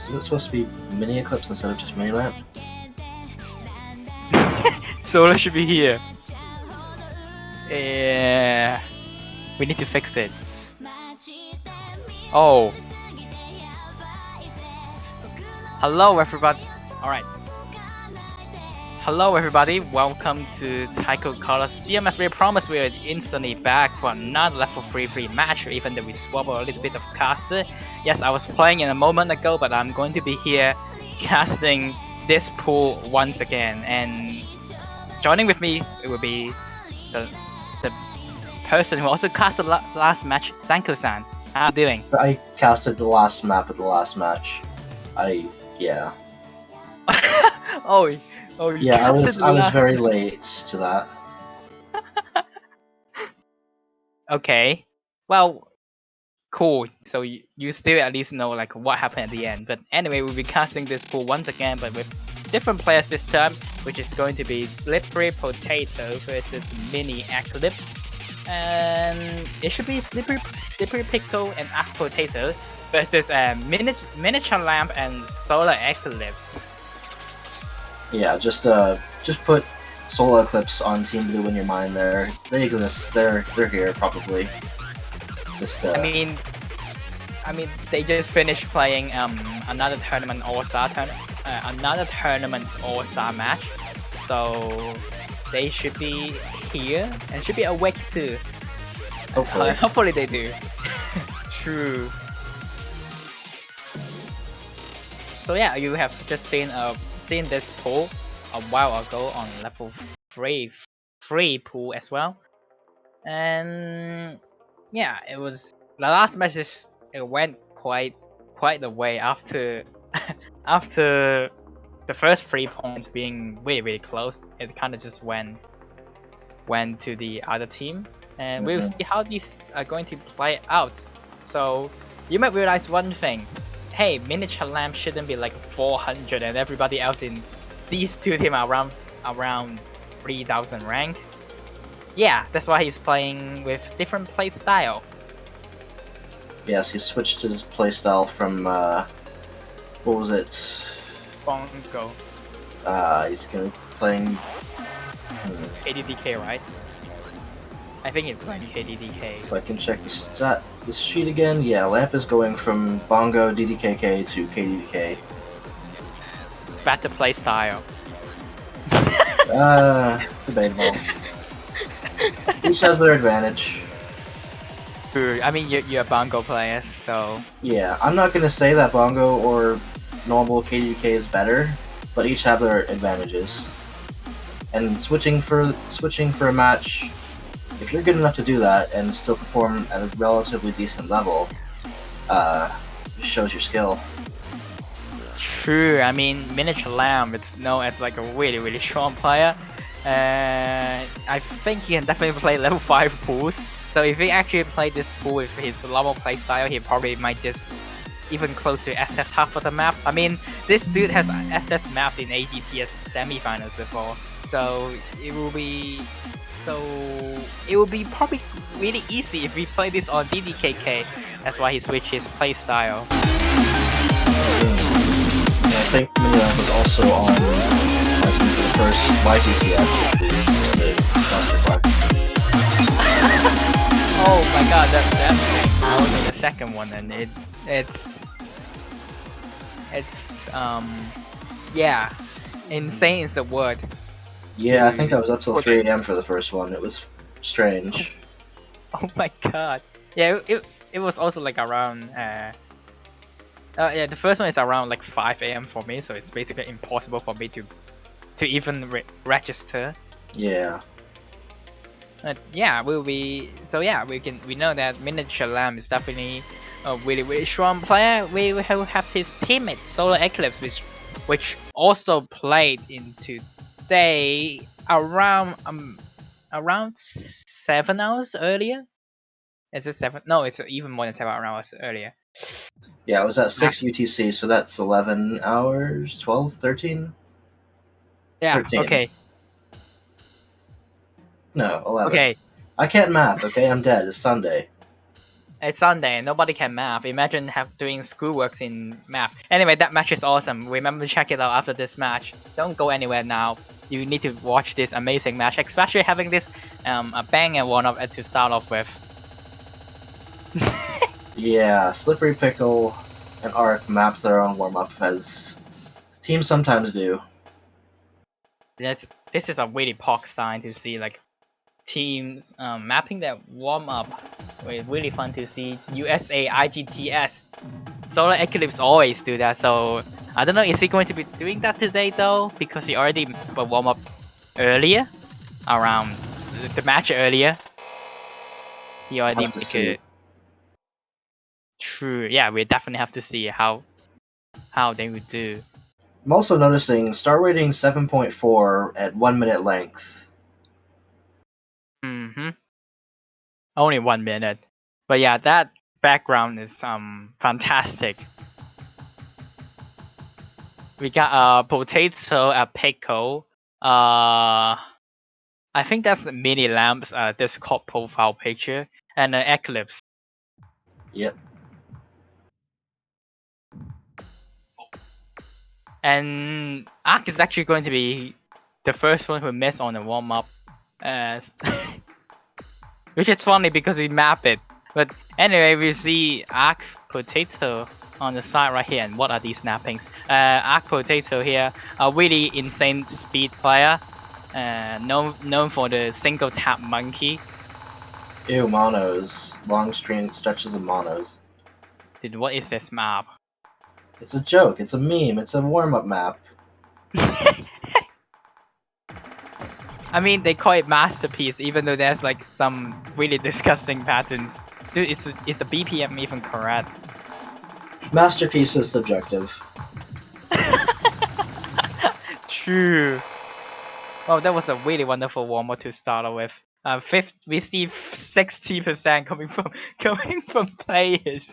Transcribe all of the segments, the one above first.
Is it supposed to be MiniEclipse instead of just MiniLamp? Solar should be here. Yeah, we need to fix it. Oh. Hello everybody. Alright. Hello everybody, welcome to Taiko Colosseum. As we promised, we are instantly back for another level 3 free match, even though we swapped a little bit of caster. Yes, I was playing in a moment ago, but I'm going to be here casting this pool once again. And joining with me, it will be the person who also casted last match, Senko-san. How are you doing? I casted the last map of the last match. Yeah. Oh, Yeah, I was very late to that. Okay. Well, cool. So you still at least know like what happened at the end. But anyway, we'll be casting this pool once again, but with different players this time, which is going to be SlipperyPotato versus MiniEclipse. And it should be SlipperyPotato and Potato versus Miniature Lamp and Solar Eclipse. Yeah, just put Solar Eclipse on Team Blue in your mind. They exist. They're here probably. I mean, they just finished playing another tournament All-Star match, so they should be here and should be awake too. Hopefully, hopefully they do. True. So yeah, you have just seen this pool a while ago on level 3 pool as well, and yeah, it was the last match. It went quite the way after after the first 3 points being really close. It kind of just went to the other team, and we'll see how these are going to play out. So you might realize one thing. Hey, Miniature Lamp shouldn't be like 400 and everybody else in these two teams are around 3000 rank. Yeah, that's why he's playing with different play style. Yes, he switched his playstyle from what was it? Bongo. He's gonna be playing KDDK, right? I think it's playing KDDK. If I can check the sheet again, yeah, Lamp is going from Bongo DDKK to KDDK. Better play style. Debatable. Each has their advantage. True. I mean, you're a Bongo player, so... Yeah, I'm not gonna say that Bongo or normal KDK is better, but each have their advantages. And switching for a match, if you're good enough to do that and still perform at a relatively decent level, it shows your skill. True. I mean, Miniature Lamb is known as like a really strong player. I think he can definitely play level 5 pools. So if he actually played this pool with his normal playstyle, he probably might just even close to SS half of the map. I mean, this dude has SS mapped in AGTS semifinals before, so it will be probably really easy if we play this on DDKK. That's why he switched his playstyle. I think MiniLamp was also on the first YGTS, Oh my god, that's I was on the second one, and it's yeah, insane is the word. Yeah, I think I was up till 3 AM for the first one. It was strange. Oh my god. Yeah, it was also like around yeah, the first one is around like 5 AM for me, so it's basically impossible for me to even register. Yeah. But yeah, we know that Miniature Lamb is definitely a really strong player. We have his teammate Solar Eclipse, which also played into say around 7 hours earlier. Is it 7? No, it's even more than 7 hours earlier. Yeah, it was at 6 UTC, so that's 11 hours, 12, 13? Yeah, 13. okay. No, 11. Okay. I can't math, okay? I'm dead. It's Sunday. It's Sunday, nobody can math. Imagine doing schoolwork in math. Anyway, that match is awesome. Remember to check it out after this match. Don't go anywhere now. You need to watch this amazing match, especially having this a bang and one-up to start off with. Yeah, Slippery Pickle and Arc map their own warm-up as teams sometimes do. This is a really POC sign to see, like, teams mapping their warm-up. It's really fun to see. USA, IGTS, Solar Eclipse always do that, so I don't know, is he going to be doing that today though? Because he already warm up earlier, around the match earlier. He already make it. True, yeah, we definitely have to see how they would do. I'm also noticing star rating 7.4 at 1 minute length. Only 1 minute, but yeah, that background is fantastic. We got a potato, a pickle. I think that's MiniLamp's Discord profile picture, and an Eclipse. Yep. And Ark is actually going to be the first one who missed on the warm-up. Which is funny because he mapped it. But anyway, we see Ark Potato on the side right here. And what are these snappings? Ark Potato here, a really insane speed player. Known for the single tap monkey. Ew, monos. Long stretches of monos. Dude, what is this map? It's a joke, it's a meme, it's a warm-up map. I mean, they call it masterpiece, even though there's like some really disgusting patterns. Dude, is the BPM even correct? Masterpiece is subjective. True. Well, that was a really wonderful warm-up to start with. We see 60% coming from players.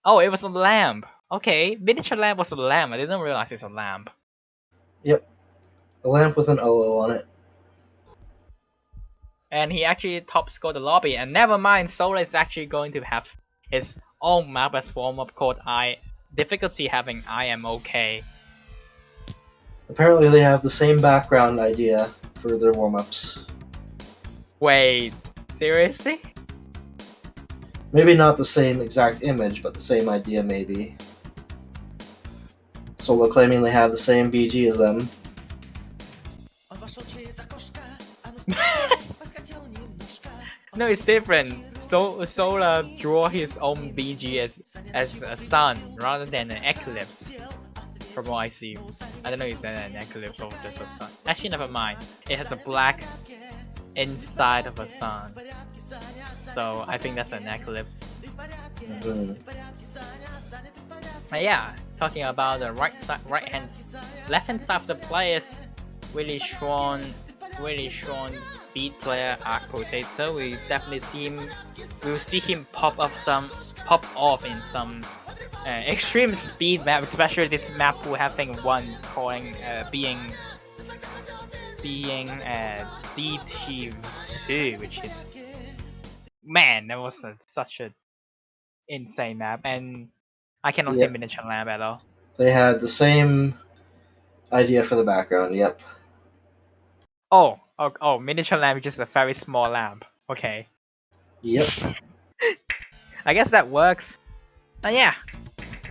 Oh, it was a lamp. Okay, miniature lamp was a lamp. I didn't realize it's a lamp. Yep. A lamp with an OO on it. And he actually top scored the lobby. And never mind, Solar is actually going to have his own map as warm-up called difficulty having I am okay. Apparently they have the same background idea for their warm-ups. Wait, seriously? Maybe not the same exact image, but the same idea maybe. Solo claiming they have the same BG as them. No, it's different. Solar draw his own BG as a sun rather than an eclipse. From what I see, I don't know if it's an eclipse or just a sun. Actually, never mind. It has a black inside of a sun, so I think that's an eclipse. But yeah, talking about the left hand side of the players, really strong speed player Arc Potato. We definitely we'll see him pop off in some extreme speed map, especially this map who having one calling being DT2, which is, man, that was such a insane map, and I cannot see miniature lamp at all. They had the same idea for the background. Yep. Oh, miniature lamp is just a very small lamp. Okay. Yep. I guess that works. Yeah.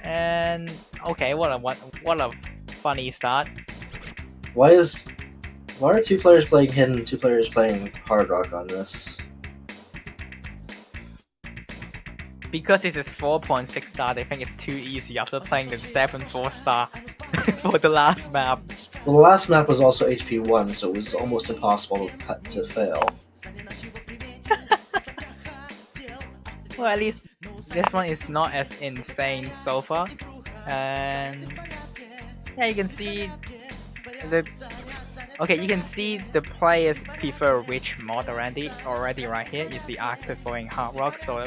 And okay, what a funny start. Why are 2 players playing hidden, 2 players playing hard rock on this? Because this is 4.6 star, they think it's too easy after playing the 7.4 star for the last map. Well, the last map was also HP 1, so it was almost impossible to fail. Well, at least this one is not as insane so far. And yeah, you can see you can see the players prefer which mod already right here. You see Arc preferring hard rock, so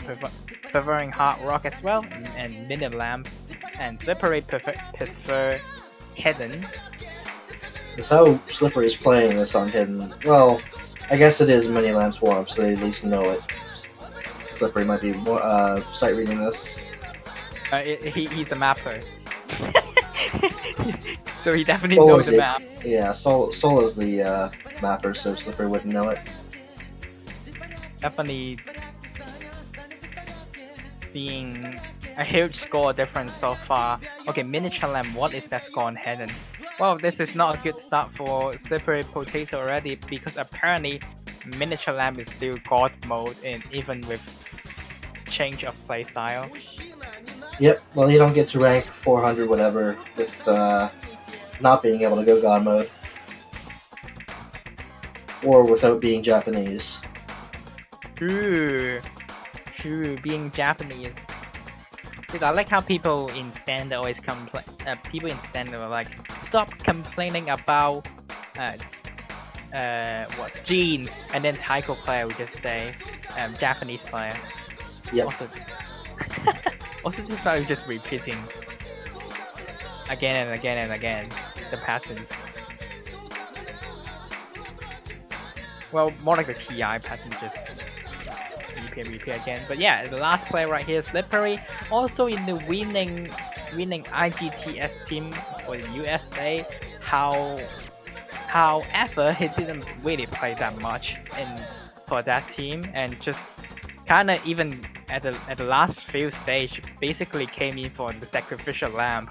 preferring hard rock as well, and Mini Lamp and Slippery prefer hidden. With how Slippery is playing this on hidden, well, I guess it is Mini Lamp's warm, so they at least know it. Slippery might be more sight reading this. He's a mapper. So he definitely Soul knows is the map. Yeah, Soul is the mapper, so Slippery wouldn't know it. Definitely seeing a huge score difference so far. Okay, Miniature Lamb, what is that score on Hidden? Well, this is not a good start for SlipperyPotato already, because apparently Miniature Lamb is still God mode, and even with change of playstyle. Yep, well, you don't get to rank 400 whatever with not being able to go God mode. Or without being Japanese. True, being Japanese. Dude, I like how people in standard always complain. People in standard are like, stop complaining about what jeans, and then Taiko player would just say Japanese player. Yep. Also just started just repeating again and again and again the patterns. Well, more like the TI pattern, just repeat again. But yeah, the last player right here, Slippery, also in the winning IGTS team for the USA. However, he didn't really play that much for that team, and just kind of even at the last few stage, basically came in for the sacrificial lamb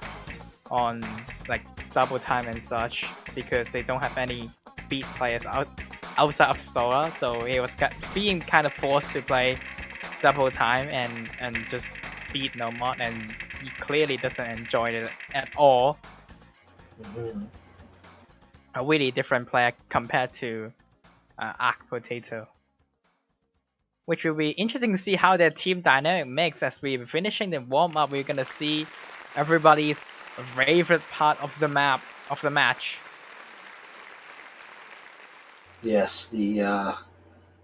on like double time and such, because they don't have any beat players outside of Sora, so he was being kind of forced to play double time and just beat no mod, and he clearly doesn't enjoy it at all. Mm-hmm. A really different player compared to Arc Potato, which will be interesting to see how their team dynamic makes as we're finishing the warm up. We're gonna see everybody's favorite part of the match. Yes, the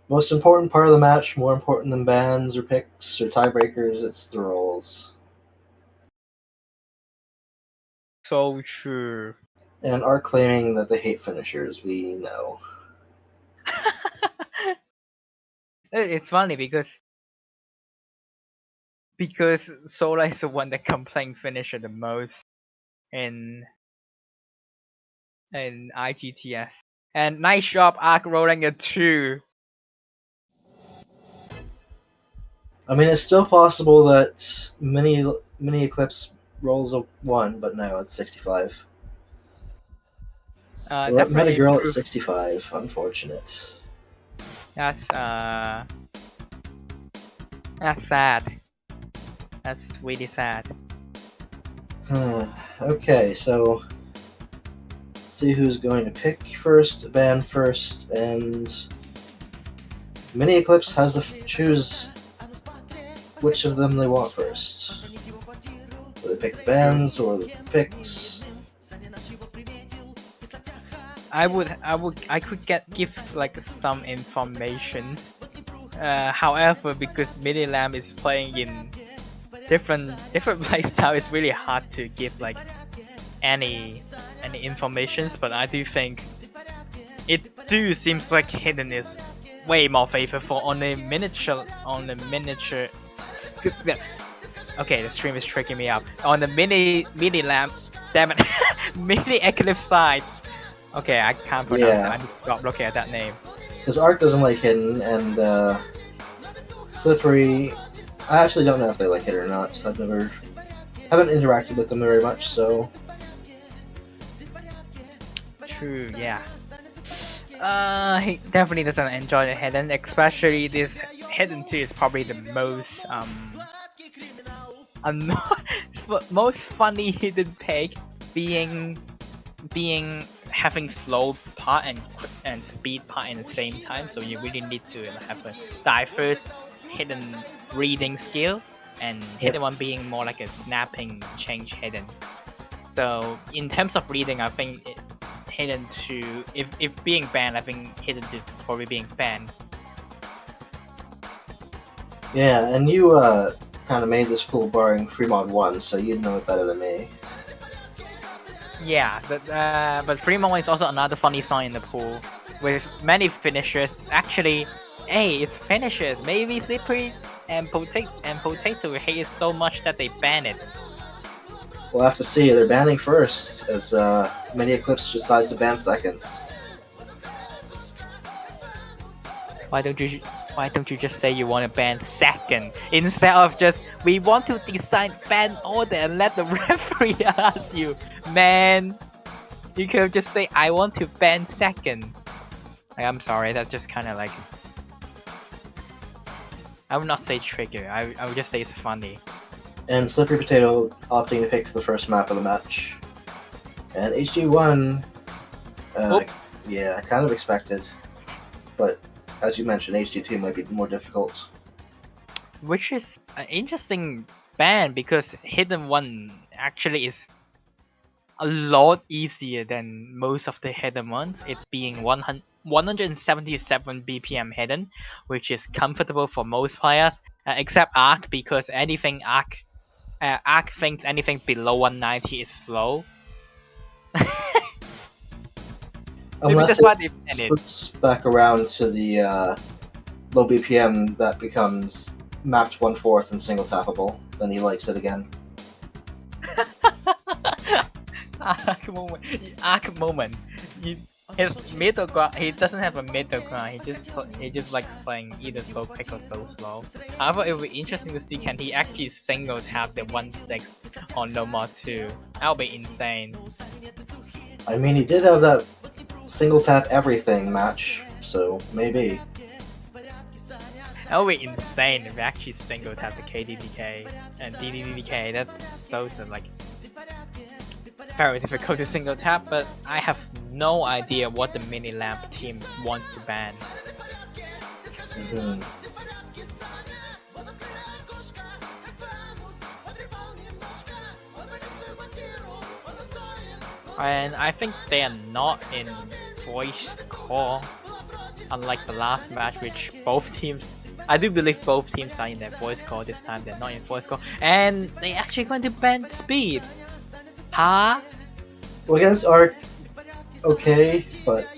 most important part of the match, more important than bans or picks or tiebreakers, it's the rolls. So true. And are claiming that they hate finishers, we know. It's funny because Sola is the one that complain finisher the most in IGTS. And nice job, Arc, rolling a 2. I mean, it's still possible that MiniEclipse rolls a 1, but no, it's 65. Met a Definitely girl at proof. 65. Unfortunate. That's sad. That's really sad. Okay, so let's see who's going to pick first, ban first, and MiniEclipse has to choose which of them they want first. Do they pick the bans or the picks? I could give like some information. However, because Mini Lamb is playing in different playstyle, it's really hard to give like any information. But I do think it seems like Hidden is way more favorable on the miniature. Okay, the stream is tricking me out. On the mini lamp, damn it, MiniEclipse side. Okay, I can't pronounce that. I need to stop looking at that name. Because Arc doesn't like Hidden, and Slippery, I actually don't know if they like it or not. So haven't interacted with them very much, so. True, yeah. He definitely doesn't enjoy the Hidden, especially this Hidden 2 is probably the most most funny hidden pick, being having slow part and speed part in the same time, so you really need to have a diverse hidden reading skill, and hidden one being more like a snapping change hidden. So in terms of reading, I think hidden 2, if being banned, I think hidden 2 probably being banned. Yeah, and you kind of made this pool barring Fremont 1, so you'd know it better than me. Yeah, but Fremont is also another funny song in the pool. with many finishers. Actually, hey, it's finishers. Maybe Slippery and Potato hate it so much that they ban it. We'll have to see. They're banning first, as MiniEclipse decides to ban second. Why don't you just say you want to ban second instead of just we want to decide ban order and let the referee ask you, man? You could just say I want to ban second. Like, I'm sorry, that's just kind of like, I would not say trigger. I would just say it's funny. And SlipperyPotato opting to pick the first map of the match. And HG1, yeah, kind of expected. But as you mentioned, HG2 might be more difficult. Which is an interesting ban because Hidden 1 actually is a lot easier than most of the Hidden ones. It being 177 BPM hidden, which is comfortable for most players, except Arc because anything Arc thinks anything below 190 is slow. Unless it slips back around to the low BPM that becomes mapped 1/4 and single tappable, then he likes it again. Arc moment. His middle ground. He doesn't have a middle ground. He just likes playing either so quick or so slow. However, it would be interesting to see can he actually single tap the 1/6 on No Mod 2. That would be insane. I mean, he did have that single tap everything match, so maybe. That would be insane if we actually single tap the KDDK and DDDK. That's so like very difficult to single tap, but I have no idea what the mini lamp team wants to ban. And I think they are not in voice call, unlike the last match, which both teams. I do believe both teams are in their voice call this time. They're not in voice call, and they actually going to ban speed. Huh? Well, against Arc, okay, but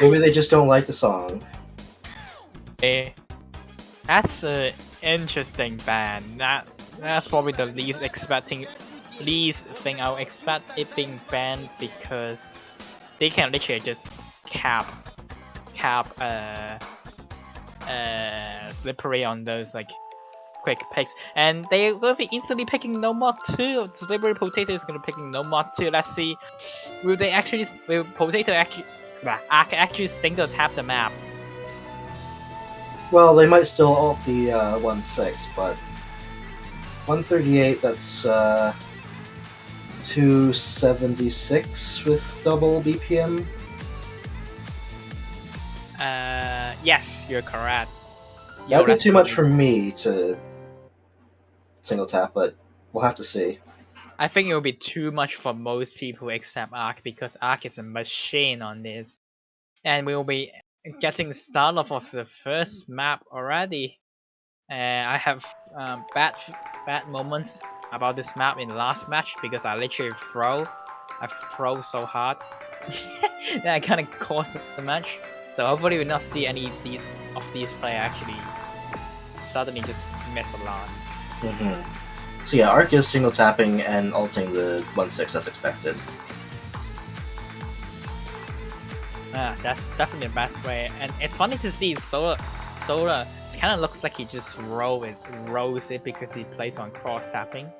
maybe they just don't like the song. That's an interesting ban. That's probably the least thing I would expect it being banned because they can literally just cap Slippery on those like quick picks, and they're gonna be instantly picking No Mod 2. SlipperyPotato is gonna be picking No Mod 2. Let's see, will Potato actually single tap the map? Well, they might still ult the 1/6, but 138, that's 276 with double BPM. Yes, you're correct. That'd be too much for me to single tap, but we'll have to see. I think it will be too much for most people except Arc because Arc is a machine on this. And we will be getting the start of the first map already. I have bad moments about this map in the last match because I literally I throw so hard that I kind of caused the match. So hopefully we'll not see any of these players actually suddenly just miss a lot. So yeah, Arc is single tapping and ulting the 1/6 as expected. That's definitely the best way, and it's funny to see Solar kind of looks like he just rolls it because he plays on cross tapping.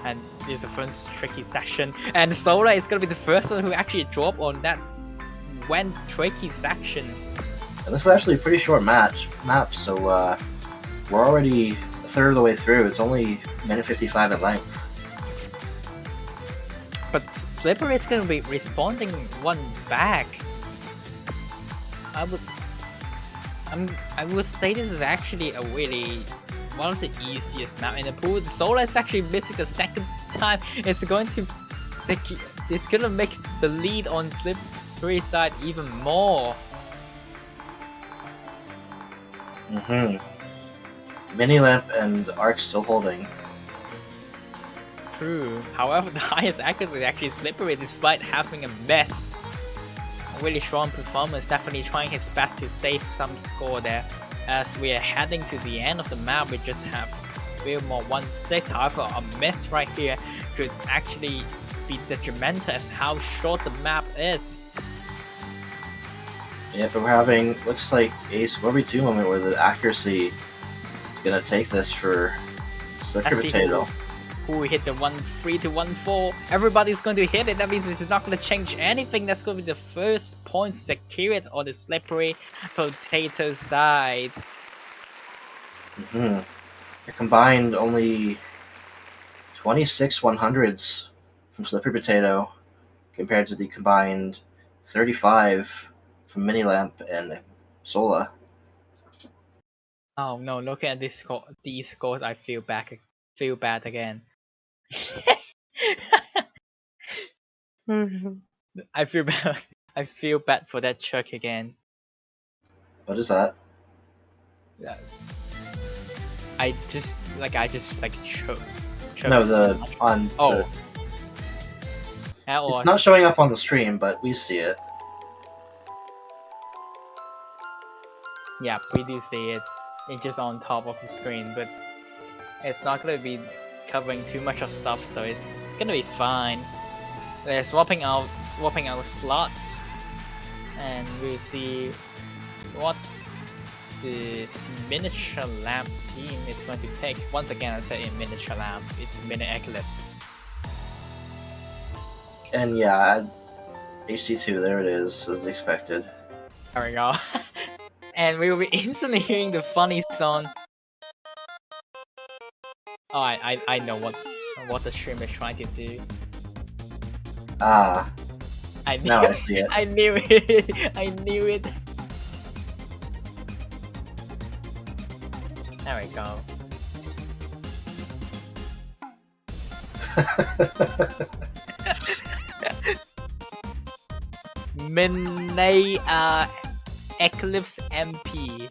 And this is the first tricky section, and Solar is gonna be the first one who actually drop on that when tricky section. And this is actually a pretty short map, so we're already a third of the way through. It's only minute 55 at length. But Slippery is gonna be responding one back. I would say this is actually a really one of the easiest map in the pool. Solar is actually missing the second time. It's gonna make the lead on Slippery side even more. Mini Lamp and Arc still holding. true. However, the highest accuracy is actually Slippery despite having a best. A really strong performance, definitely trying his best to save some score there. As we are heading to the end of the map, we just have Fillmore 1-6. However, a miss right here could actually be detrimental as how short the map is. Yeah, but we're having, looks like Ace 4v2 moment where the accuracy is gonna take this for SlipperyPotato. Who hit the 1-3 to 1-4? Everybody's going to hit it. That means this is not going to change anything. That's going to be the first point secured on the SlipperyPotato side. Mm-hmm. A combined only 26 100s from SlipperyPotato compared to the combined 35 from MiniLamp and Sola. Oh no! Look at this score. These scores. I feel bad again. I feel bad. I feel bad for that Chuck again. What is that? Yeah. I just choke. No, the on. Oh. It's not showing up on the stream, but we see it. Yeah, we do see it. It's just on top of the screen, but it's not gonna be covering too much of stuff, so it's gonna be fine. They're swapping out slots, and we'll see what the miniature lamp team is going to pick. Once again, I say in miniature lamp, it's MiniEclipse. And yeah, HD2, there it is, as expected. There we go. And we will be instantly hearing the funny song. Oh, I know what the stream is trying to do. Ah. Now I see it. I knew it. I knew it. There we go. Eclipse MP.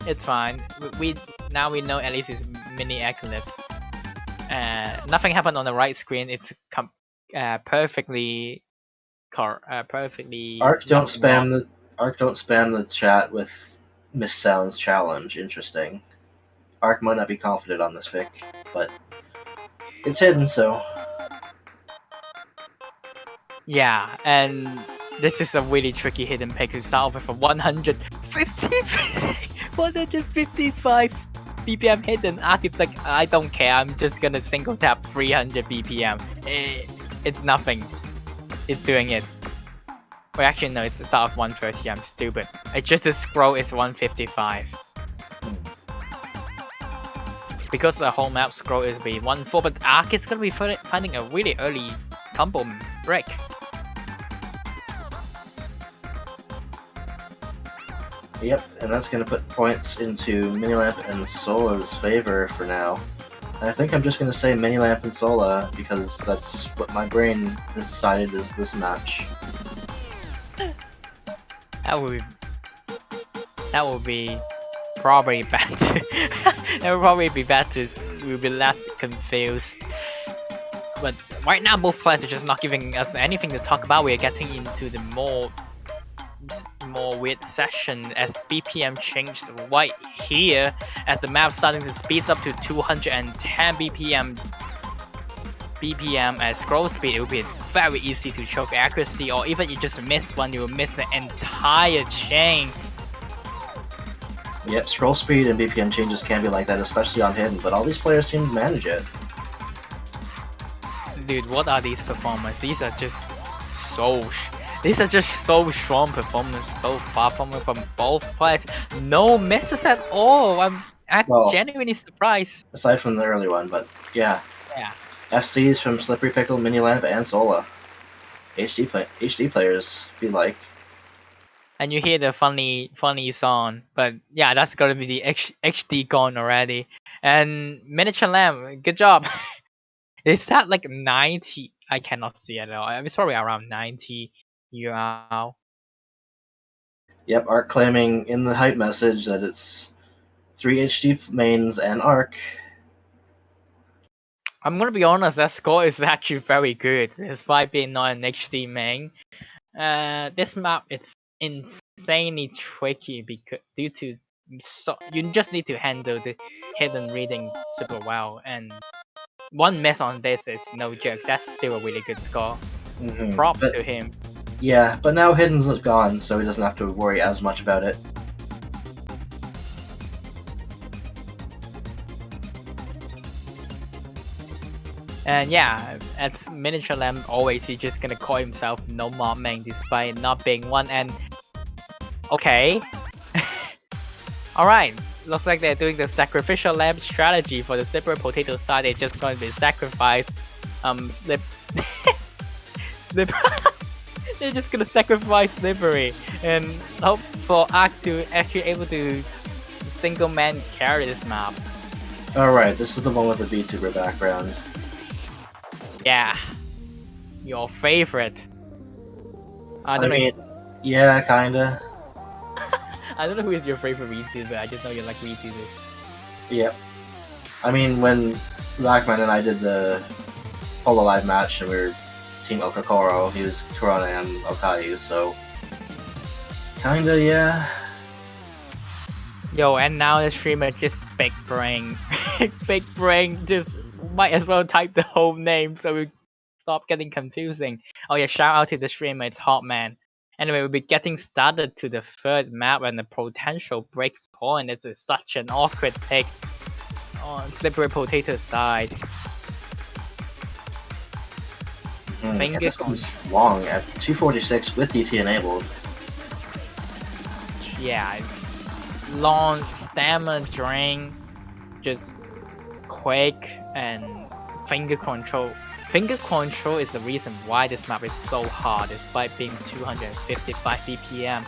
It's fine. We now we know at least it's MiniEclipse. Nothing happened on the right screen. It's perfectly. Arc don't spam the chat with Miss Sounds challenge. Interesting. Arc might not be confident on this pick, but it's hidden, so. Yeah, and this is a really tricky hidden pick to start with a 155 BPM hidden. Arc is like, I don't care, I'm just gonna single tap 300 BPM. It's nothing. It's doing it. Well, actually no, it's a start of 130, I'm stupid. It's just the scroll is 155. Because the whole map scroll is be 1-4, but Arc is gonna be finding a really early combo break. Yep, and that's going to put points into MiniLamp and Sola's favor for now. And I think I'm just going to say MiniLamp and Sola because that's what my brain has decided is this match. That would be probably bad. That would probably be bad to we'll be less confused. But right now both players are just not giving us anything to talk about. We are getting into the more weird session as BPM changed right here as the map starting to speed up to 210 BPM at scroll speed. It will be very easy to choke accuracy, or even you just miss one, you will miss the entire chain. Yep, scroll speed and BPM changes can be like that, especially on hidden, but all these players seem to manage it. Dude, what are these performers? These are just so strong performance so far from both players. No misses at all. I'm genuinely surprised. Aside from the early one, but yeah. Yeah. FCs from SlipperyPickle, MiniLamp, and Sola. HD players be like. And you hear the funny song, but yeah, that's gonna be the HD gone already. And Miniature Lamb, good job. Is that like 90? I cannot see it at all. It's probably around 90 UL. Yep, Arc claiming in the hype message that it's 3 HD mains and Arc. I'm gonna be honest, that score is actually very good, despite being not an HD main. This map is insanely tricky because due to you just need to handle the hidden reading super well, and one miss on this is no joke. That's still a really good score. Props But to him. yeah, but now Hidden's gone, so he doesn't have to worry as much about it. And yeah, as Miniature Lamb always, he's just gonna call himself no mob main despite not being one. And okay, alright. Looks like they're doing the sacrificial lamb strategy for the SlipperyPotato side. They're just going to be sacrificed. Slip. They're just gonna sacrifice Slippery and hope for Ark to actually able to single man carry this map. Alright, this is the one with the VTuber background. Yeah, your favorite. I I mean, yeah, kinda. I don't know who is your favorite VTuber. I just know you like VTubers. Yep. I mean, when Blackman and I did the Polo Live match and we were Team Okakoro, he was Kurona and Okayu, so kinda, yeah. Yo, and now the streamer just big brain. Big brain just might as well type the whole name so we stop getting confusing. Oh yeah, shout out to the streamer, it's Hotman. Anyway, we'll be getting started to the third map and the potential break point. This is such an awkward pick on SlipperyPotato side. Yeah, this one's long at 246 with DT enabled. Yeah, it's long stamina drain, just quick and finger control. Finger control is the reason why this map is so hard despite being 255 BPM.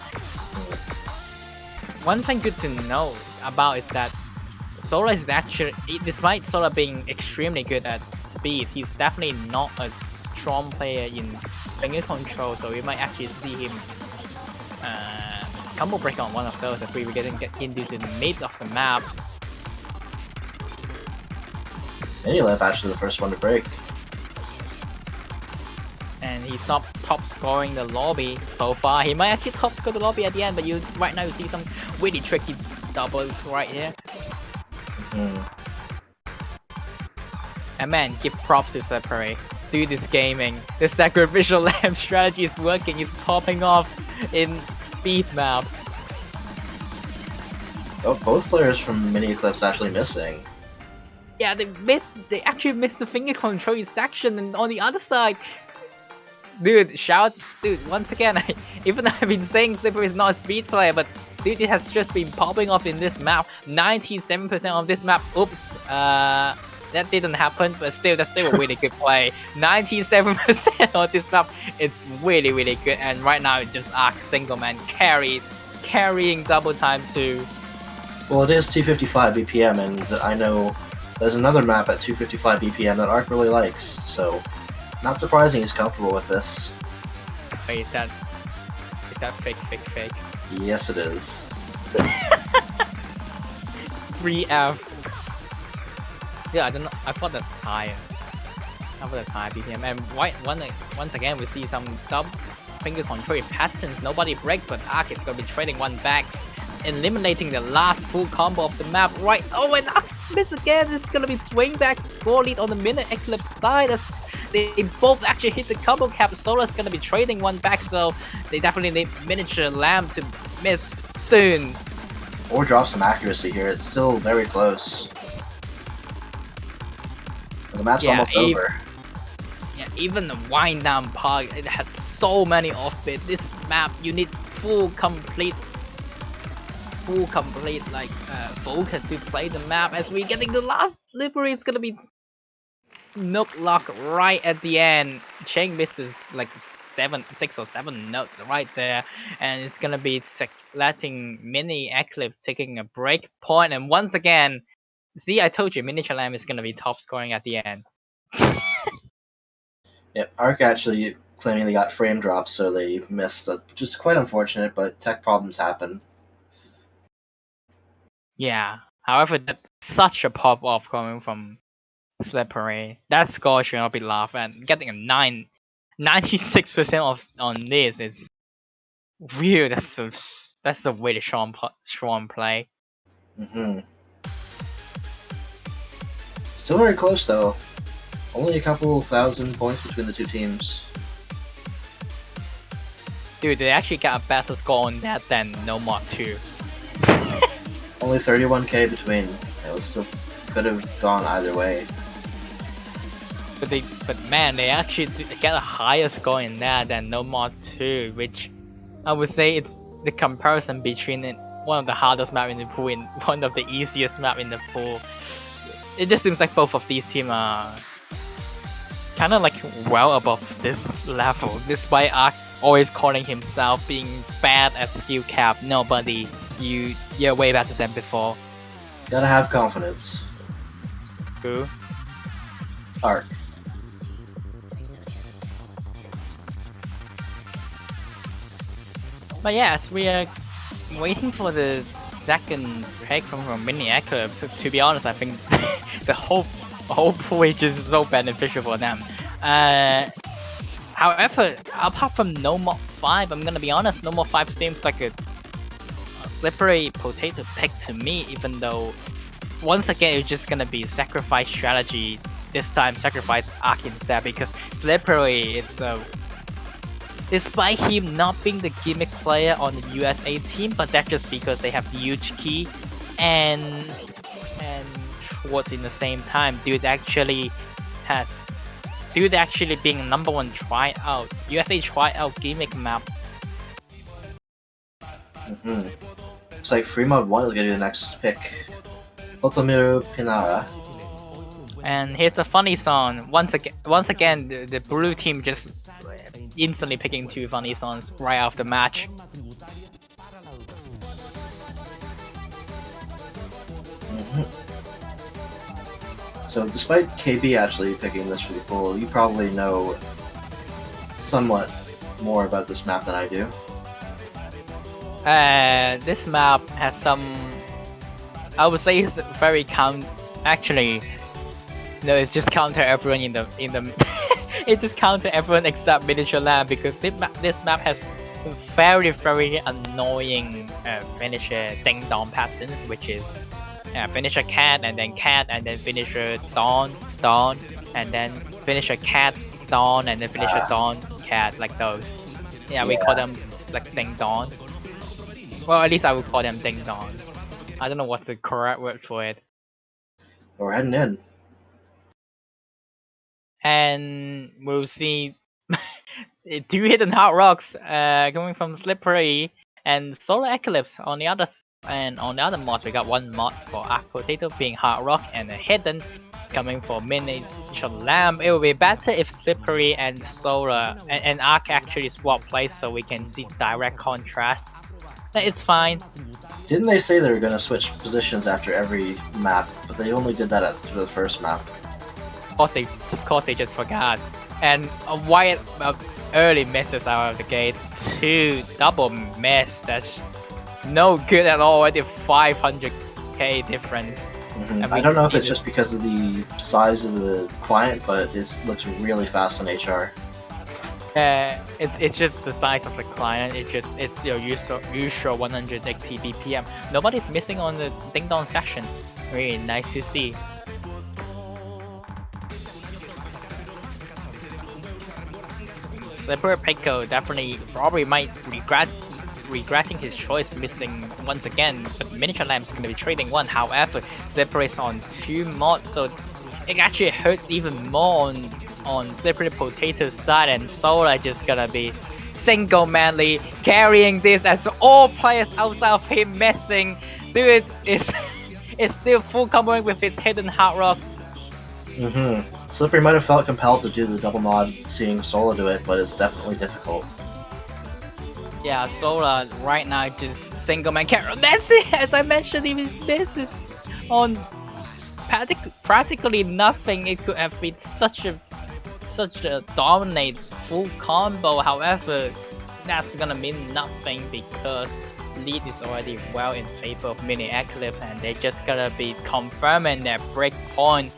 One thing good to know about is that Solar is actually, despite Solar being extremely good at speed, he's definitely not a strong player in finger control, so we might actually see him combo break on one of those if we were getting into the mid of the map. MiniEclipse actually the first one to break. And he's not top scoring the lobby so far. He might actually top score the lobby at the end, but right now you see some really tricky doubles right here. And man, give props to Slippery. Do this gaming. The sacrificial lamb strategy is working. It's popping off in speed maps. Oh, both players from MiniEclipse actually missing. Yeah, they actually missed the finger control section, and on the other side, dude, once again, even though I've been saying Slippery is not a speed player, but dude, it has just been popping off in this map. 97% of this map, oops, that didn't happen, but still, that's still a really good play. 97% of this map, it's really, really good, and right now it's just Ark single man carrying double time too. Well, it is 255 BPM, and I know there's another map at 255 BPM that Ark really likes, so not surprising he's comfortable with this. Wait, is that fake? Yes, it is. 3F. Yeah, I don't know. I thought that's higher. I thought that's high BPM. And once again, we see some sub finger control patterns. Nobody breaks, but Ark is gonna be trading one back, eliminating the last full combo of the map. Right. Oh, and Ark miss again. It's gonna be swing back score lead on the MiniEclipse side. They both actually hit the combo cap. Solar's gonna be trading one back, so they definitely need Miniature Lamb to miss soon. Or drop some accuracy here. It's still very close. The map's almost over. Yeah, even the wind down part, it has so many offbeat. This map, you need full complete like focus to play the map. As we're getting the last Slippery, it's gonna be Nook Lock right at the end. Chang misses like 6 or 7 notes right there, and it's gonna be letting MiniEclipse taking a break point. And once again, see, I told you, Miniature Lamb is gonna be top scoring at the end. Yep, Ark actually claiming they got frame drops, so they missed, which is quite unfortunate, but tech problems happen. Yeah, however, that's such a pop off coming from Slippery. That score should not be laughed at. Getting a 96% on this is weird. That's a really strong play. Still very close though. Only a couple thousand points between the two teams. Dude, they actually got a better score on that than No Mod 2. Only 31k between. It was still could have gone either way. But man, they actually get a higher score in that than No Mod 2, which I would say it's the comparison between one of the hardest map in the pool and one of the easiest map in the pool. It just seems like both of these teams are kind of like well above this level, despite Ark always calling himself being bad at skill cap. No, buddy, you're way better than before. Gotta have confidence. Who? Ark. But yes, we are waiting for the second pick from MiniEclipse. To be honest, I think the whole pool is just so beneficial for them. However, apart from No Mod 5, I'm gonna be honest, No Mod 5 seems like a slippery potato pick to me, even though once again it's just gonna be sacrifice strategy. This time sacrifice Ark instead, because Slippery is despite him not being the gimmick player on the USA team, but that's just because they have huge key and Schwartz in the same time. Dude actually being #1 tryout, USA tryout gimmick map. Looks like Free Mod 1 is gonna be the next pick. Otomiru Pinara. And here's a funny song. Once again, the blue team just instantly picking 2 funny songs right after the match. So despite KB actually picking this for the pool, you probably know somewhat more about this map than I do. This map has some, I would say it's very actually, no, it's just counter everyone in the it just counter everyone except Miniature Lamb, because this map has very annoying finisher ding dong patterns, which is finish a cat and then finish a dawn, and then finish a cat, dawn, and then finish a dawn, cat, like those. Yeah, we call them like ding dong. Well, at least I would call them ding dong. I don't know what's the correct word for it. We're heading in. And we'll see 2 hidden hard rocks coming from Slippery and Solar Eclipse on the other. And on the other mods, we got 1 mod for Arc Potato being Hard Rock, and a hidden coming for Miniature Lamb. It would be better if Slippery and Solar and Arc actually swap place so we can see direct contrast. But it's fine. Didn't they say they were gonna switch positions after every map? But they only did that for the first map. Of course they just forgot. And why early misses out of the gates, 2 double miss. That's no good at all. I did 500k difference. I don't know if it's just because of the size of the client, but it looks really fast on HR. It's just the size of the client. It's your usual 180 BPM. Nobody's missing on the ding dong section. Really nice to see. SlipperyPotato definitely probably might regretting his choice missing once again, but Miniature Lamb is going to be trading 1. However, Slippery is on 2 mods, so it actually hurts even more on SlipperyPotato's side, and Solar just gonna be single-manly carrying this as all players outside of him missing. Dude, it's still full comboing with his hidden hard rock. Slippery might have felt compelled to do the double mod seeing Solar do it, but it's definitely difficult. Yeah, Solar right now just single man carry. That's it! As I mentioned, even this is on practically nothing. It could have been such a dominate full combo. However, that's gonna mean nothing because lead is already well in favor of MiniEclipse, and they're just gonna be confirming their breakpoint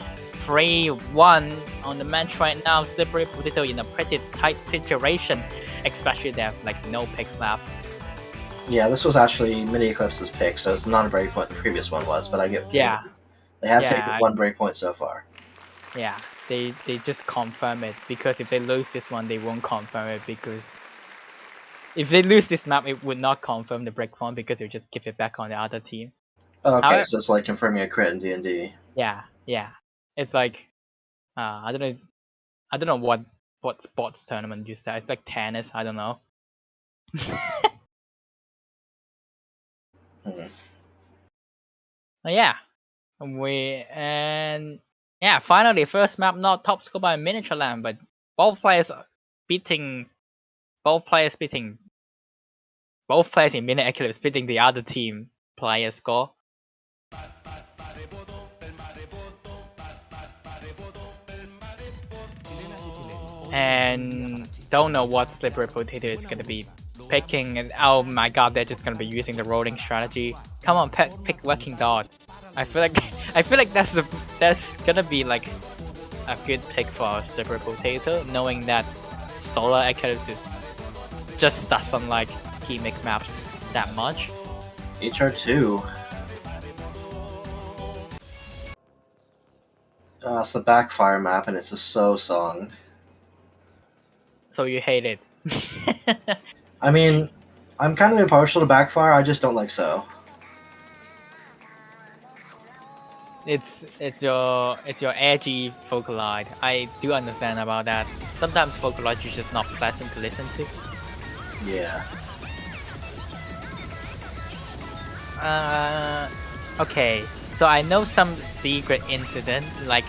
3-1 on the match right now. SlipperyPotato in a pretty tight situation, especially they have like no picks left. Yeah, this was actually MiniEclipse's pick, so it's not a breakpoint. The previous one was, but I get paid. Yeah. They have Yeah, taken one breakpoint so far. Yeah, they just confirm it, because if they lose this one, they won't confirm it, because if they lose this map, it would not confirm the breakpoint because they just give it back on the other team. Okay, However, so it's like confirming a crit in D&D. yeah, it's like I don't know what sports tournament use that. It's like tennis. I don't know. Yeah, finally first map not top score by miniature land, but both players beating both players in MiniEclipse beating the other team player score. And don't know what SlipperyPotato is gonna be picking, and oh my god, they're just gonna be using the rolling strategy. Come on, pick Working Dot. I feel like that's gonna be like a good pick for SlipperyPotato, knowing that Solar Eclipse just doesn't like gimmick maps that much. HR2. It's the Backfire map, and it's a So song. So you hate it. I mean, I'm kind of impartial to Backfire, I just don't like So. It's your edgy Vocaloid. I do understand about that. Sometimes Vocaloid is just not pleasant to listen to. Yeah. Okay. So I know some secret incident, like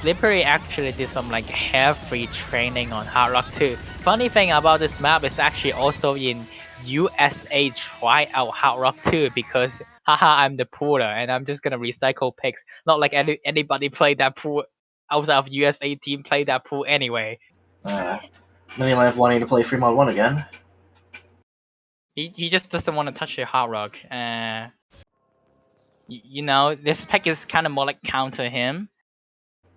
Slippery actually did some like hair-free training on Hard Rock 2. Funny thing about this map is actually also in USA tryout Hard Rock 2, because haha, I'm the pooler and I'm just gonna recycle picks. Not like anybody played that pool outside of USA team played that pool anyway. MiniLamp wanting to play Fremont 1 again. He just doesn't want to touch the Hard Rock. You know, this pick is kind of more like counter him.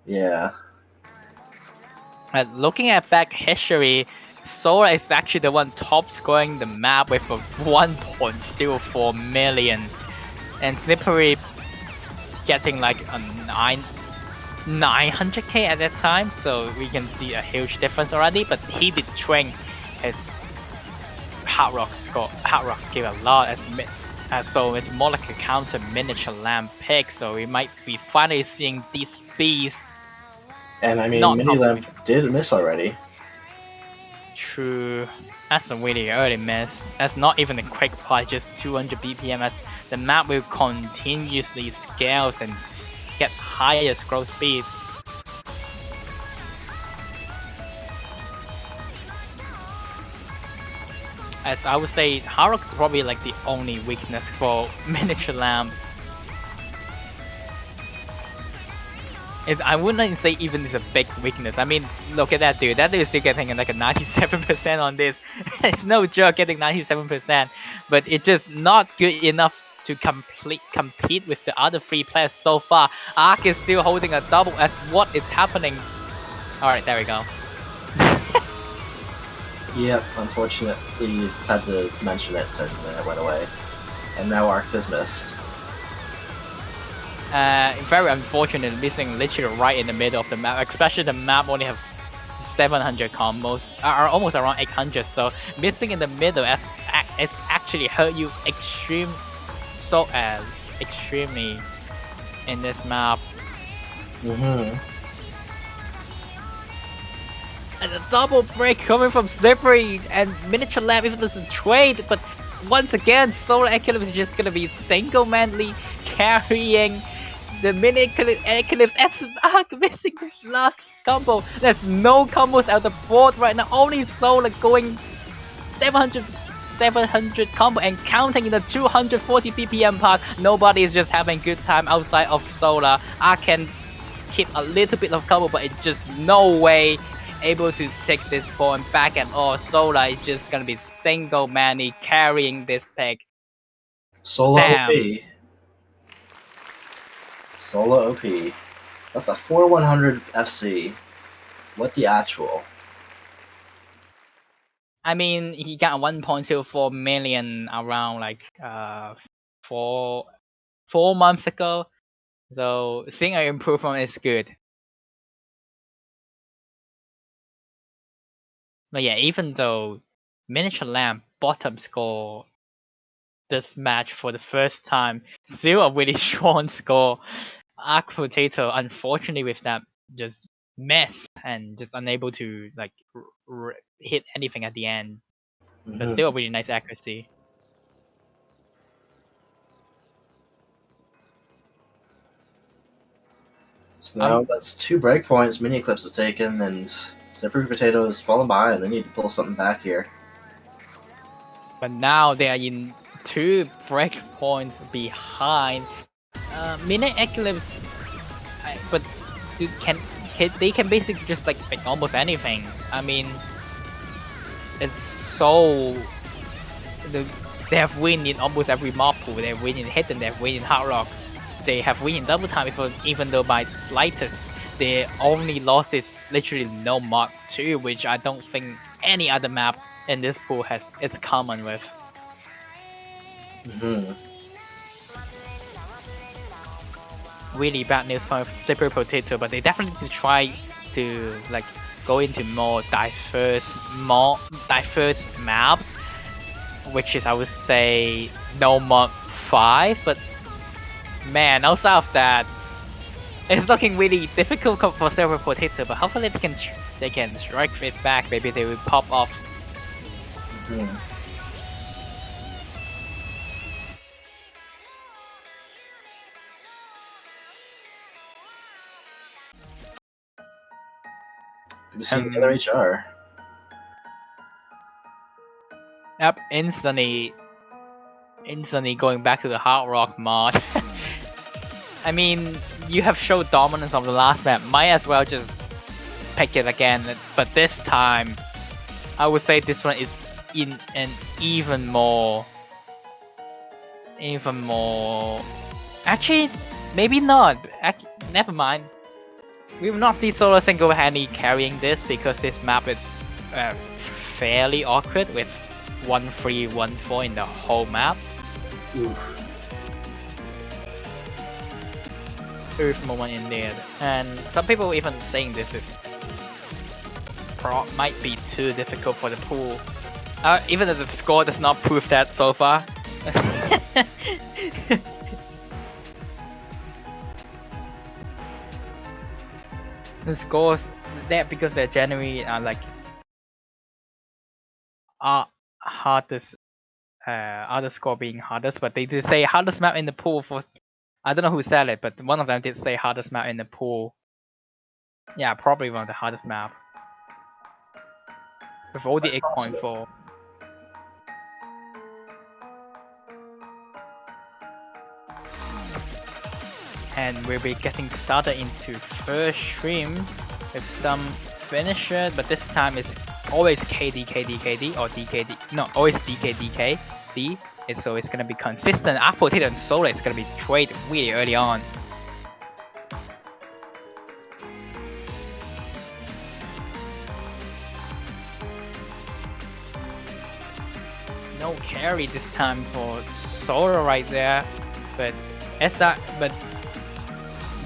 Yeah. Looking at back history, Sora is actually the one top scoring the map with a 1.04 million, and Slippery getting like a 900k at that time, so we can see a huge difference already. But he did train his Hard Rock skill a lot, so it's more like a counter miniature lamp pick. So we might be finally seeing these beasts. And I mean, MiniLamp did miss already. True. That's a really early miss. That's not even a quick play, just 200 BPM, as the map will continuously scale and get higher scroll speed. As I would say, Hard Rock is probably like the only weakness for miniature lamp. I wouldn't say even it's a big weakness. I mean, look at that dude. That dude is still getting like a 97% on this. It's no joke getting 97%, but it's just not good enough to compete with the other 3 players so far. Ark is still holding a double as what is happening. Alright, there we go. Yep, unfortunately, you just had to mention it because it went away. And now Ark has missed. Very unfortunate, missing literally right in the middle of the map, especially the map only have 700 combos, are almost around 800, so missing in the middle it's actually hurt you extremely in this map. And a double break coming from Slippery, and Miniature Lab even doesn't trade, but once again, Solar Eclipse is just gonna be single-handedly carrying the MiniEclipse. That's missing this last combo. There's no combos out the board right now. Only Solar going 700 combo and counting in the 240 BPM part. Nobody is just having good time outside of Solar. I can hit a little bit of combo, but it's just no way able to take this form back at all. Solar is just gonna be single-handedly carrying this pick. Solo OP. Solo OP. That's a 4100 FC. What the actual? I mean, he got 1.24 million around like four months ago. So seeing an improvement is good. But yeah, even though Miniature Lamp bottom score this match for the first time, still a really strong score. Arc Potato, unfortunately, with that just mess and just unable to like hit anything at the end, but still a really nice accuracy. So now that's 2 breakpoints. MiniEclipse is taken, and SlipperyPotato is falling behind. They need to pull something back here. But now they are in 2 breakpoints behind. MiniEclipse, but they can basically just like pick almost anything. I mean, it's so they have win in almost every mob pool. They have win in Hidden, they have win in Hard Rock, they have win in Double Time, even though by slightest. Their only loss is literally no mod 2, which I don't think any other map in this pool has it's common with. Really bad news for SlipperyPotato, but they definitely try to like go into more diverse maps, which is I would say no mod 5, but man, outside of that, it's looking really difficult for SlipperyPotato, but hopefully they can strike it back. Maybe they will pop off. We've seen the other HR. Yep, instantly going back to the Hard Rock mod. I mean, you have showed dominance of the last map, might as well just pick it again, but this time, I would say this one is in an even more... Actually, maybe not. Never mind. We will not see Solo single-handedly carrying this because this map is fairly awkward with 1-3-1-4 in the whole map. Earth moment in there, and some people even saying this is might be too difficult for the pool. Even though the score does not prove that so far. The scores there because they're generally like hardest, other score being hardest, but they did say hardest map in the pool for. I don't know who said it, but one of them did say hardest map in the pool. Yeah, probably one of the hardest map. With all the 8.4. And we'll be getting started into first stream with some finisher, but this time it's always KD or DKD. No, always DK D. So it's gonna be consistent. Arc Potato and Solar is gonna be traded really early on. No carry this time for Solar right there, but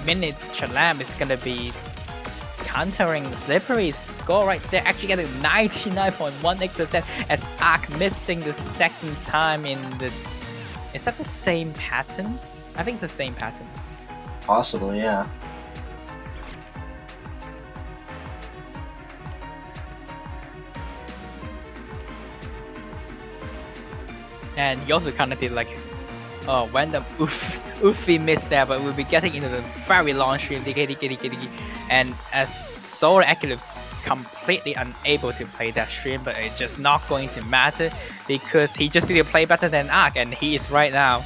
Miniature Lamp is gonna be countering Slippery's score right there, actually getting 99.18% as Arc missing the second time in the... Is that the same pattern? I think it's the same pattern. Possibly, yeah. And he also kind of did like random oofy miss there, but we'll be getting into the very long stream, and as Solar Eclipse completely unable to play that stream, but it's just not going to matter because he just need to play better than Arc, and he is right now.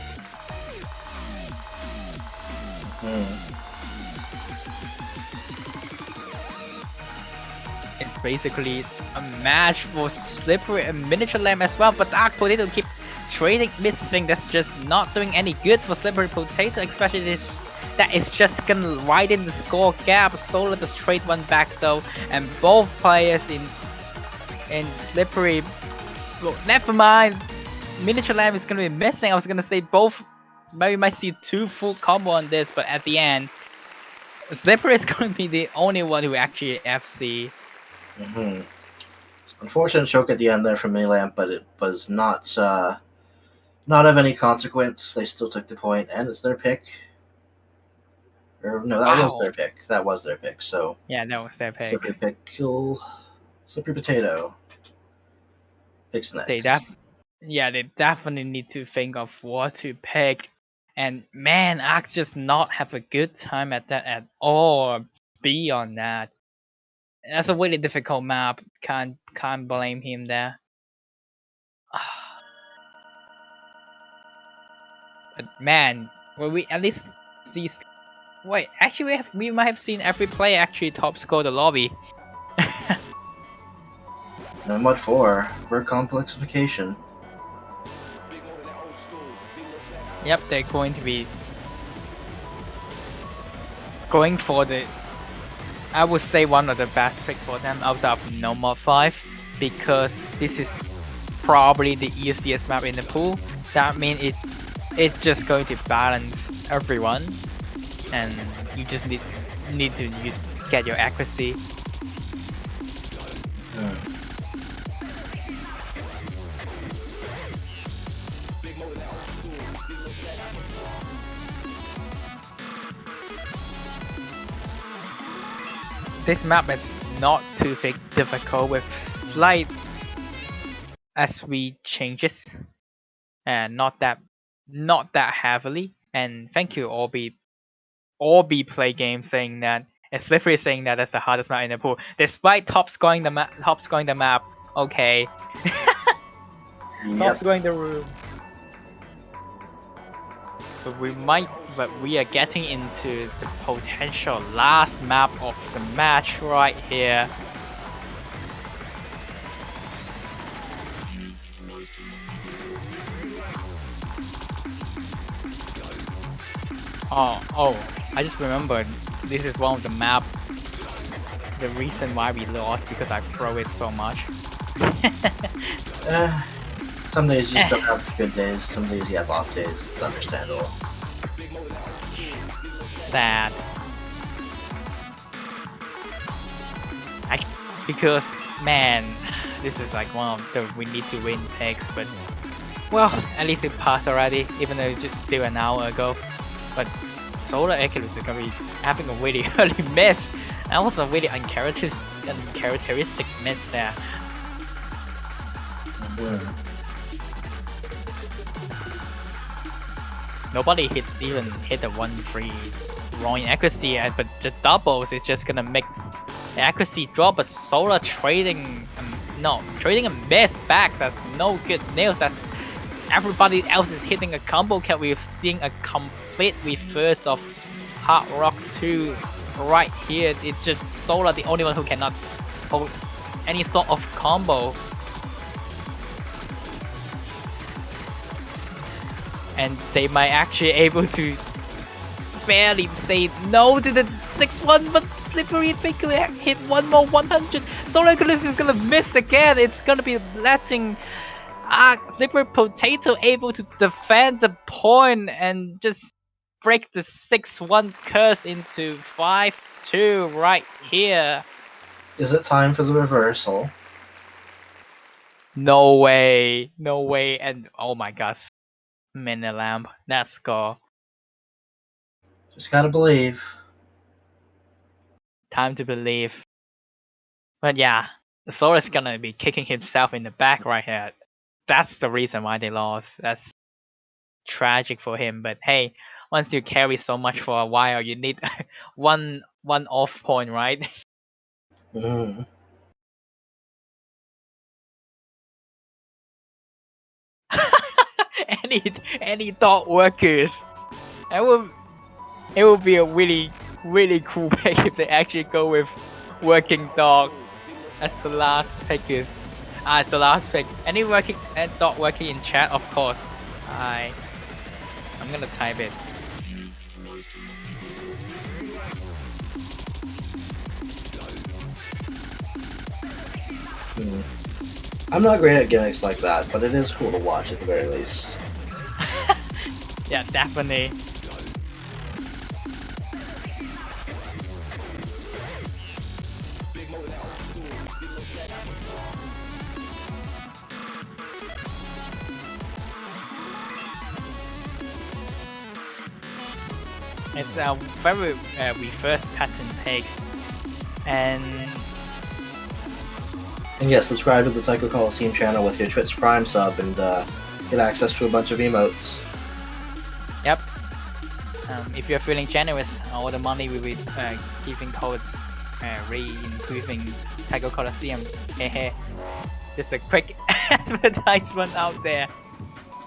It's basically a match for Slippery and Miniature Lamp as well, but Arc Potato keep trading missing. That's just not doing any good for SlipperyPotato, especially this That is just gonna widen the score gap. Solar the straight one back though, and both players in Slippery. Well, never mind. Miniature Lamb is gonna be missing. I was gonna say both. Maybe we might see 2 full combo on this, but at the end, Slippery is gonna be the only one who actually FC. Unfortunate choke at the end there from MiniLamp, but it was not of any consequence. They still took the point, and it's their pick. Or no, that was their pick. That was their pick. So yeah, that was their pick. Slippery pick, kill SlipperyPotato. Picks next. They definitely need to think of what to pick. And man, Ark just not have a good time at that at all. Be on that. That's a really difficult map. Can't blame him there. But man, will we at least see? Wait, actually, we might have seen every player actually top score the lobby. No Mud 4. We're complexification. Yep, they're going to be going for the, I would say, one of the best picks for them out of No Mod 5, because this is probably the easiest map in the pool. That means it's just going to balance everyone, and you just need to get your accuracy. This map is not too difficult, with slight SV changes, and not that heavily. And thank you Orbi Play Game saying that, and Slippery saying that that's the hardest map in the pool, despite top scoring the map. Okay. Top scoring the room. But we are getting into the potential last map of the match right here. Oh, I just remembered, this is one of the map, the reason why we lost, because I throw it so much. Some days you just don't have good days, some days you have off days. It's understandable. Sad. Because, man, this is like one of the we need to win picks, but well, at least it passed already, even though it's just still an hour ago. But Solar Eclipse is gonna be having a really early miss. That was a really uncharacteristic miss there. Nobody even hit the 1-3 wrong in accuracy, but the doubles is just gonna make the accuracy drop. But Solar trading a miss back. That's no good news. That's everybody else is hitting a combo kill. We're seeing a complete reverse of Hard Rock 2 right here. It's just Solar the only one who cannot hold any sort of combo. And they might actually able to barely say no to the 6-1, but Slippery hit one more 100. Solar Eclipse is gonna miss again. It's gonna be letting SlipperyPotato able to defend the point and just break the 6-1 curse into 5-2 right here. Is it time for the reversal? No way, and oh my gosh. MiniLamp, let's go. Just gotta believe. Time to believe. But yeah, the Solar is gonna be kicking himself in the back right here. That's the reason why they lost. That's tragic for him. But hey, once you carry so much for a while, you need one off point, right? any dog workers. It will be a really cool pick if they actually go with working dog as the last pick. It's the last pick. Any working dog working in chat, of course. I'm gonna type it. I'm not great at gimmicks like that, but it is cool to watch at the very least. Yeah, definitely. It's a very reverse pattern pick, and yeah, subscribe to the Taiko Colosseum channel with your Twitch Prime sub and get access to a bunch of emotes. yep. If you're feeling generous, all the money will be giving towards re-improving Taiko Colosseum. Hehe. Just a quick advertisement out there.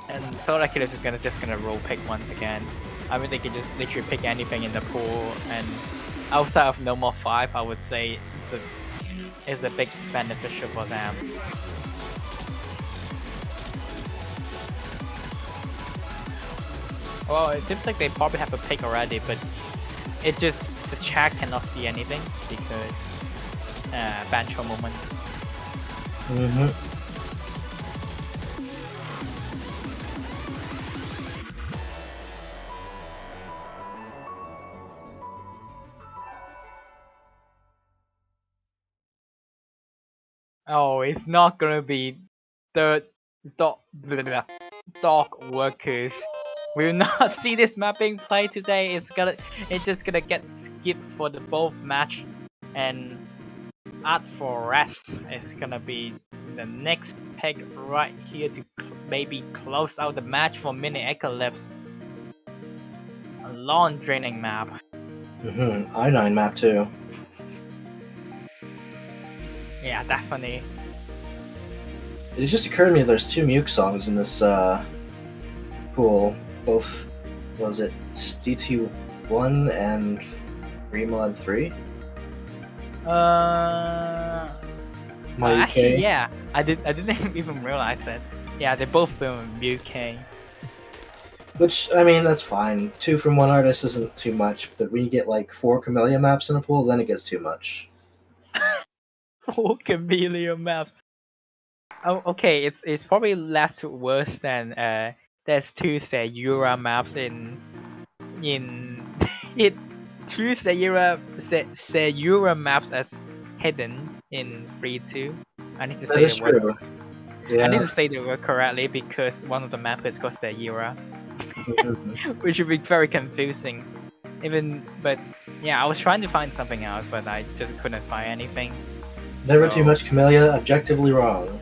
And SlipperyPotato is just gonna roll pick once again. I mean, they can just literally pick anything in the pool, and outside of no more 5, I would say it's a big beneficial for them. Well, it seems like they probably have a pick already, but it just the chat cannot see anything because bancho moment. Oh, it's not gonna be the dog workers. We will not see this map being played today. It's just gonna get skipped for the both match, and Art for Rest is gonna be the next pick right here to maybe close out the match for MiniEclipse. A long draining map. I9 map too. Yeah, definitely. It just occurred to me there's 2 Muke songs in this pool. Both, was it DT1 and Remod 3? Actually, yeah, I didn't even realize it. Yeah, they both from UK. Which, I mean, that's fine. 2 from one artist isn't too much, but when you get like 4 Camellia maps in a pool, then it gets too much. 4 Camellia maps. Oh, okay, it's probably less worse than there's 2 Sayura maps in 2 Sayura maps as hidden in 3-2. I need to say the word. Yeah. I need to say the word correctly because one of the maps is called Sayura, which would be very confusing. But yeah, I was trying to find something else, but I just couldn't find anything. Never too much Camellia, objectively wrong.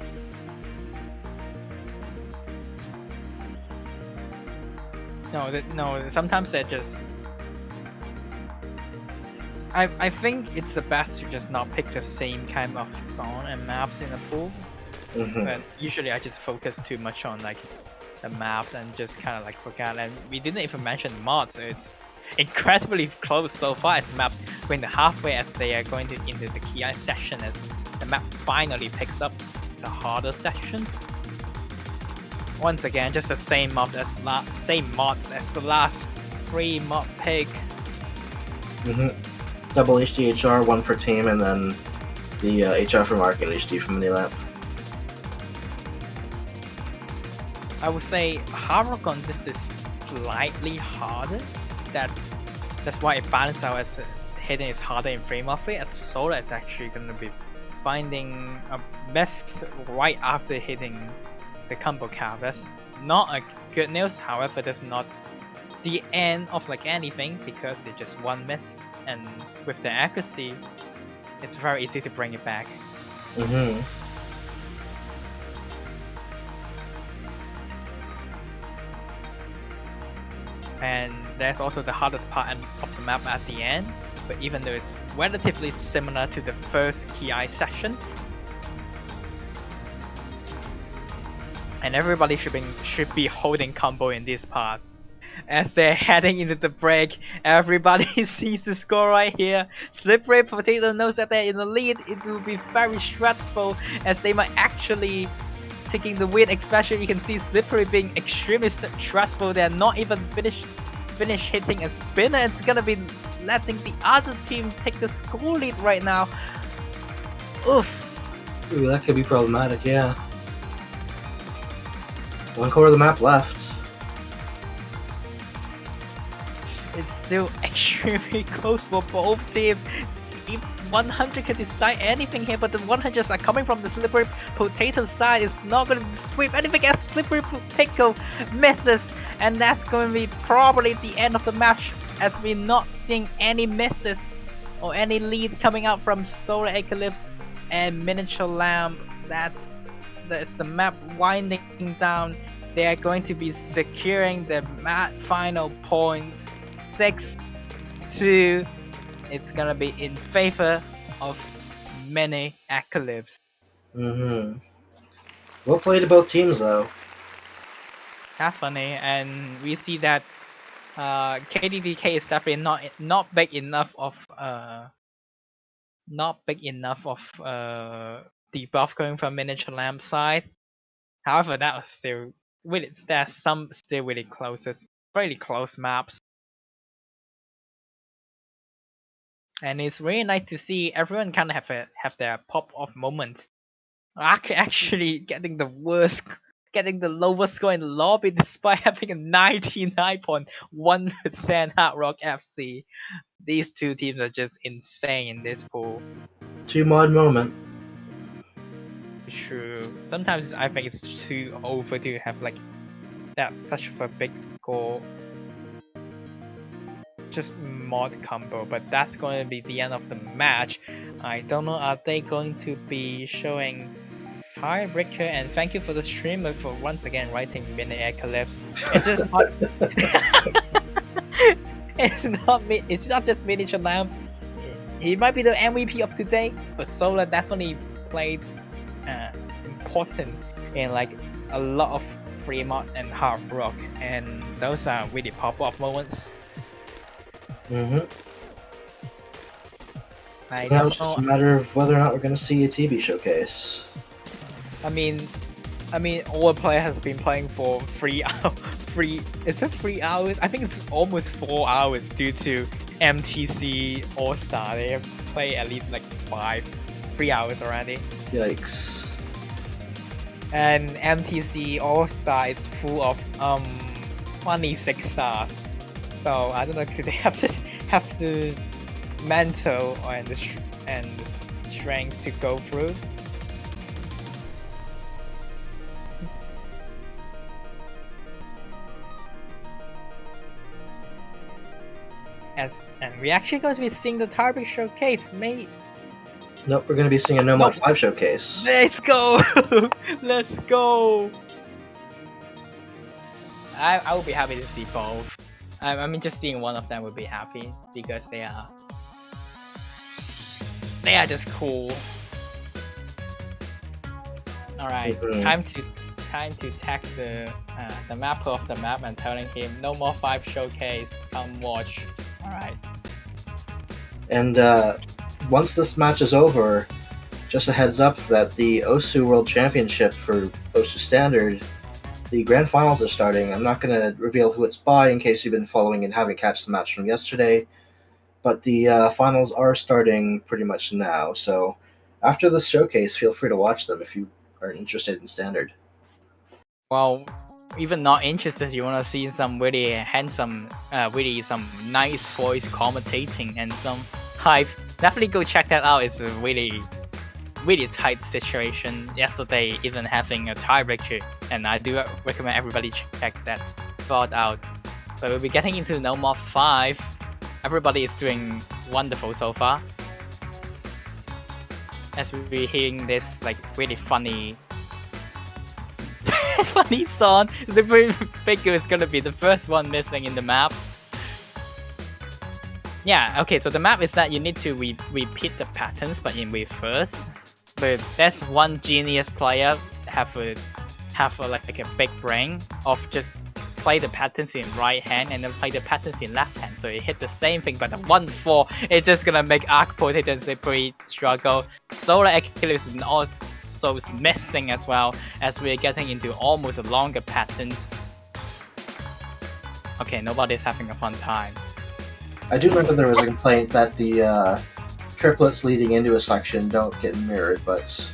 No, sometimes they're just... I think it's the best to just not pick the same kind of song and maps in a pool. But usually I just focus too much on like the maps and just kind of like forget. And we didn't even mention mods. It's incredibly close so far. It's map going to halfway as they are going into the KI section as the map finally picks up the harder section. Once again, just the same mods as the last 3 mod pick. Double HDHR, 1 per team, and then the HR for Mark and HD from MiniLap. I would say Haragon this is slightly harder. That's why it balances out as hitting is harder in frame of it. As Solar is actually gonna be finding a mess right after hitting the combo cap. That's not a good news. However, that's not the end of like anything because it's just one miss, and with the accuracy, it's very easy to bring it back. And there's also the hardest part of the map at the end, but even though it's relatively similar to the first KI session, and everybody should be holding combo in this part. As they're heading into the break, everybody sees the score right here. SlipperyPotato knows that they're in the lead. It will be very stressful as they might actually taking the win. Especially you can see Slippery being extremely stressful. They're not even finish hitting a spinner. It's gonna be letting the other team take the score lead right now. Oof. Ooh, that could be problematic, yeah. One quarter of the map left. It's still extremely close for both teams. If 100 can decide anything here, but the 100s are coming from the Slippery Potato side. It's not going to sweep anything as Slippery Potato misses, and that's going to be probably the end of the match, as we're not seeing any misses or any lead coming out from Solar Eclipse and Miniature Lamp. That's the map winding down. They are going to be securing the final point. 6-2. It's gonna be in favor of MiniEclipse. Well played to both teams, though. That's funny, and we see that KDDK is definitely not big enough of the buff going from Miniature Lamp side. However, that was still there's some still really really close maps. And it's really nice to see everyone kind of have their pop-off moment. Actually getting the lowest score in the lobby despite having a 99.1% Hard Rock FC. These two teams are just insane in this pool. Two-mod moment. True. Sometimes I think it's too over to have like that such of a big score. Just mod combo, but that's going to be the end of the match. I don't know, are they going to be showing tiebreaker? And thank you for the streamer for once again writing MiniEclipse. It's just not it's not just Miniature Lamp. He might be the MVP of today, but Solar definitely played important in like a lot of free mod and hard rock, and those are really pop-off moments. Now I it's don't just know. a matter of whether or not we're going to see a TB showcase. I mean, our player has been playing for 3 hours. Is it 3 hours? I think it's almost 4 hours due to MTC All Star. They have played at least like 3 hours already. Yikes. And MTC All Star is full of 26 stars. So I don't know, do they have the mental and the strength to go through? And we actually going to be seeing the tiebreak showcase, mate. Nope, we're going to be seeing a No Mod 5 showcase. Let's go! Let's go! I would be happy to see both. I mean, just seeing one of them would be happy because they are just cool. All right, time to tag the mapper of the map and telling him no more 5 showcase. Come watch. All right. And once this match is over, just a heads up that the Osu World Championship for Osu Standard, the grand finals are starting. I'm not going to reveal who it's by in case you've been following and haven't catched the match from yesterday, but the finals are starting pretty much now. So after this showcase, feel free to watch them if you are interested in Standard. Well, even not interested, you want to see some really handsome, really some nice voice commentating and some hype, definitely go check that out. It's a really tight situation. Yesterday even having a tiebreaker, and I do recommend everybody check that thought out. So we'll be getting into No More 5. Everybody is doing wonderful so far. As we're hearing this like really funny song, the figure is gonna be the first one missing in the map. Yeah, okay, so the map is that you need to repeat the patterns but in reverse. But there's one genius player have a like a big brain of just play the patterns in right hand and then play the patterns in left hand, so it hit the same thing but the 1-4, it's just gonna make Arc Potato and Slippery struggle. Solar Eclipse is also missing as well, as we're getting into almost longer patterns. Okay, nobody's having a fun time. I do remember there was a complaint that the triplets leading into a section don't get mirrored, but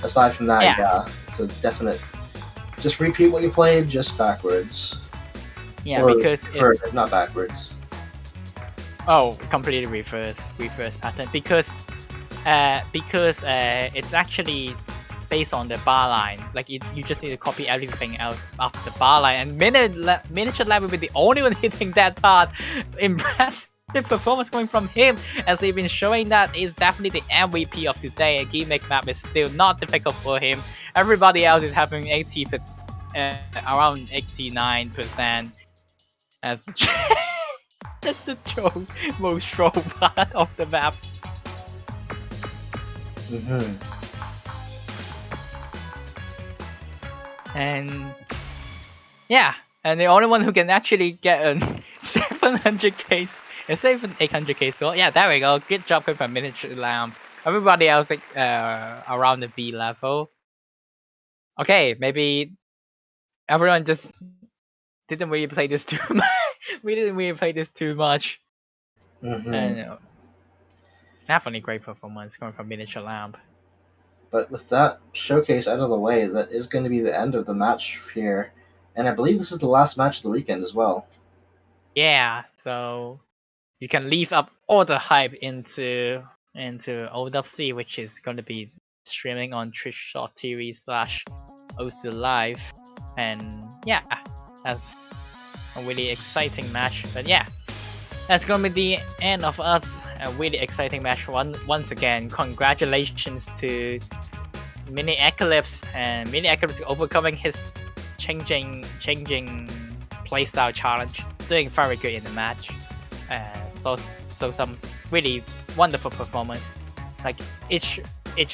aside from that, yeah it's a definite Just repeat what you played, just backwards. Yeah, Or because reverse, not backwards. completely reverse pattern because it's actually based on the bar line. Like you just need to copy everything else after the bar line, and miniature lab will be the only one hitting that part. Impressive performance coming from him, as he's been showing that he's definitely the MVP of today. A gimmick map is still not difficult for him. Everybody else is having 80, around 89%. As that's the most troll part of the map. And yeah, and the only one who can actually get a 700k, even 800k score. Yeah, there we go. Good job with a miniature lamp. Everybody else like around the B level. Okay, maybe everyone just didn't really play this too much. We didn't really play this too much. And definitely great performance coming from miniature lamp. But with that showcase out of the way, that is going to be the end of the match here. And I believe this is the last match of the weekend as well. Yeah, so you can leave up all the hype into OWC, which is going to be streaming on twitch.tv/OC Live. And yeah, that's a really exciting match. But yeah, that's going to be the end of us. A really exciting match once again. Congratulations to MiniEclipse, and MiniEclipse overcoming his changing playstyle challenge, doing very good in the match. So some really wonderful performance. Like each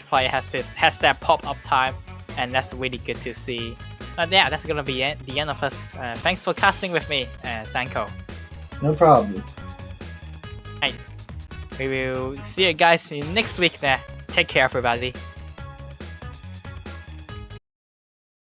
player has that pop up time, and that's really good to see. But yeah, that's gonna be the end of us. Thanks for casting with me, Senko. No problem. Hey, we will see you guys in next week. There, take care, everybody.